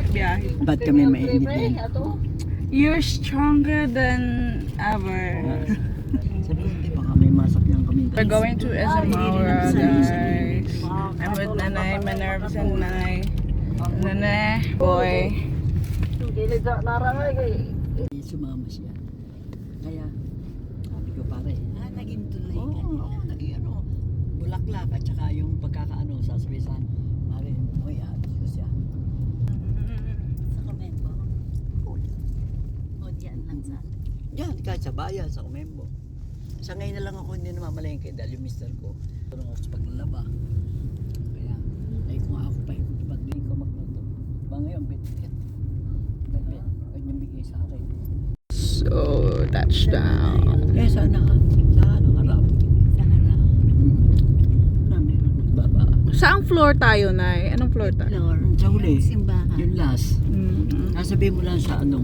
biyahe. Ba't kami mainit din? You're stronger than ever. Sabi ko, hindi, baka may masak lang kami. We're going to Ezamora, guys. I'm with Nanay, my nerves and Nanay. Nanay, boy. Sumama siya. Kaya, sabi ko pare, naging tuloy ka. Oo, naging ano, bulaklak at saka yung pagkakaano sa asbesan. Pare, oy, happy ko siya. Sa Comembo? O diyan lang sa... Yan, kahit sa bayan, sa Comembo. Sa ngayon na lang ako hindi namamalengke dahil yung mister ko. Tulong ako sa paglalaba. Kaya, ay kung ako pa yung pagbihin ko magluto. Ba ngayon, bet. Huwag niyang bigay sa akin. So, touchdown. Kaya sana ka, sa ano, harap. Sa harap. Baba. Saang floor tayo, Nay? Anong floor tayo? Floor. Sa huli, Yung simbahan. yung last. Mm-hmm. Sasabihin mo lang sa ano,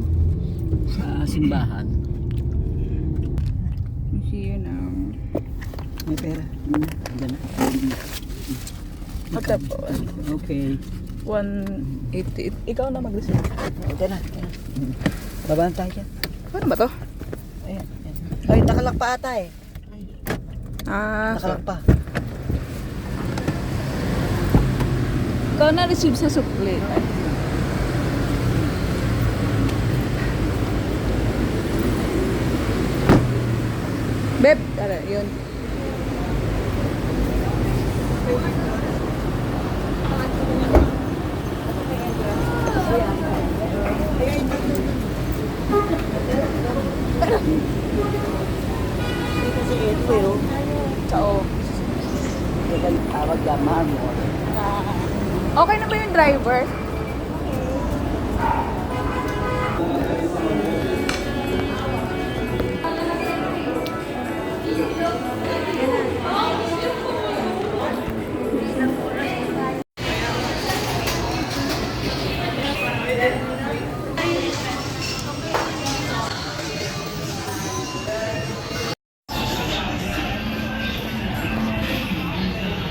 sa simbahan. See you now. May pera. Hanggang na. Magka po. Okay. 180. Ikaw na mag-receive. Okay na. Babaan tayo dyan. Paano ba to? Ayan. Ay, nakalak pa ata eh. So, Nakalak pa. ikaw na receive sa supli. Beb, tara, yun. Kasi ito eh. Sao. Tawag ka, marmor. Okay na ba yung driver?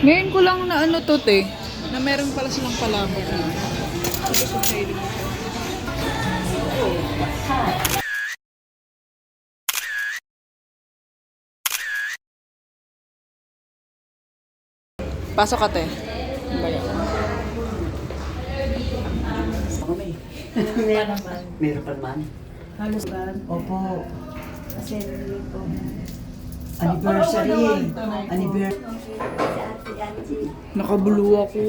Ngayon ko lang na ano to, te, na meron pala silang palabok. Pasok ka, te. Ako may. Meron pa naman. Halos ba? Opo. Kasi po. Anniversary. Anniversary. Si Ate. Nakabulu ako.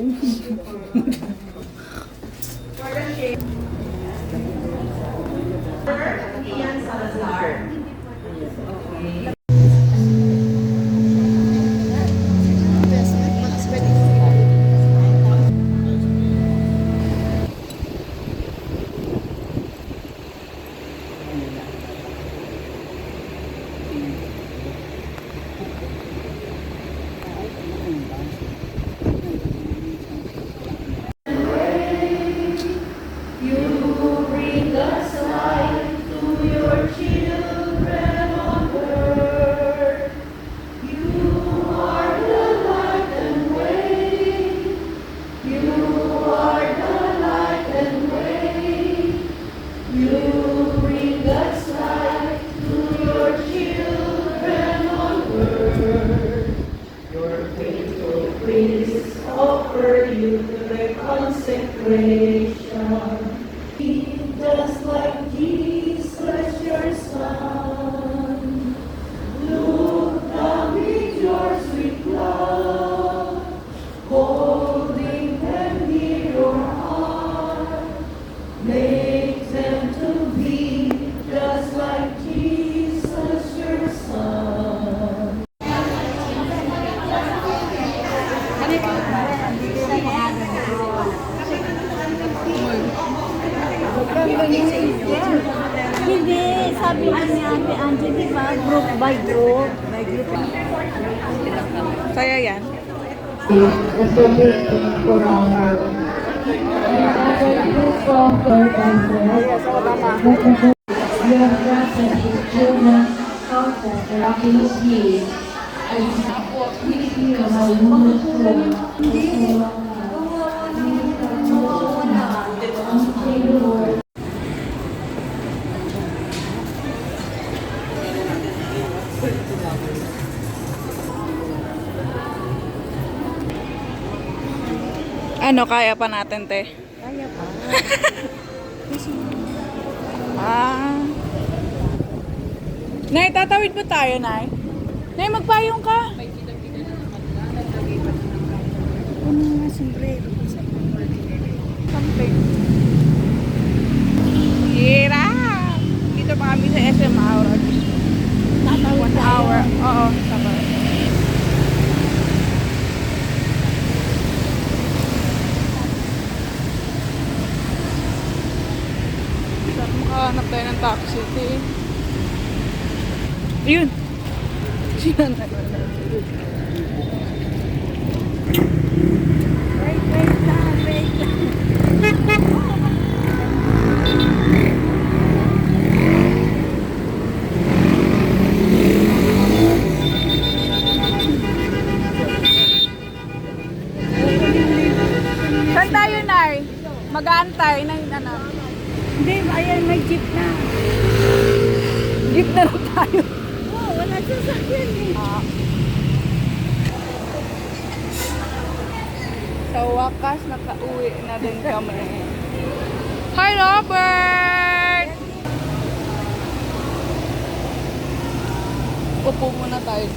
Hindi, sabi ni Ate Angie, di ba? Group by group. By group. Kaya yan. Hindi. Ano, kaya pa natin, te? Kaya pa. Kasi, Ah. Nay, tatawid ba tayo, Nay? Nay, magpayong ka. ano nga sombrero ko sa Something. Hira! Dito pa kami sa SM Aura. tatawid 1 hour. Oo, sabay. Sarap makahanap tayo ng taxi. Ayun! Sino na? Wait lang, wait lang. Saan tayo, Nay? Mag-aantay ng ano? Hindi, ayan, may jeep na. Jeep na lang tayo. Oh, wala sasakyan eh. Sa wakas, nakauwi na din kami. Hi, Robert! Upo muna tayo.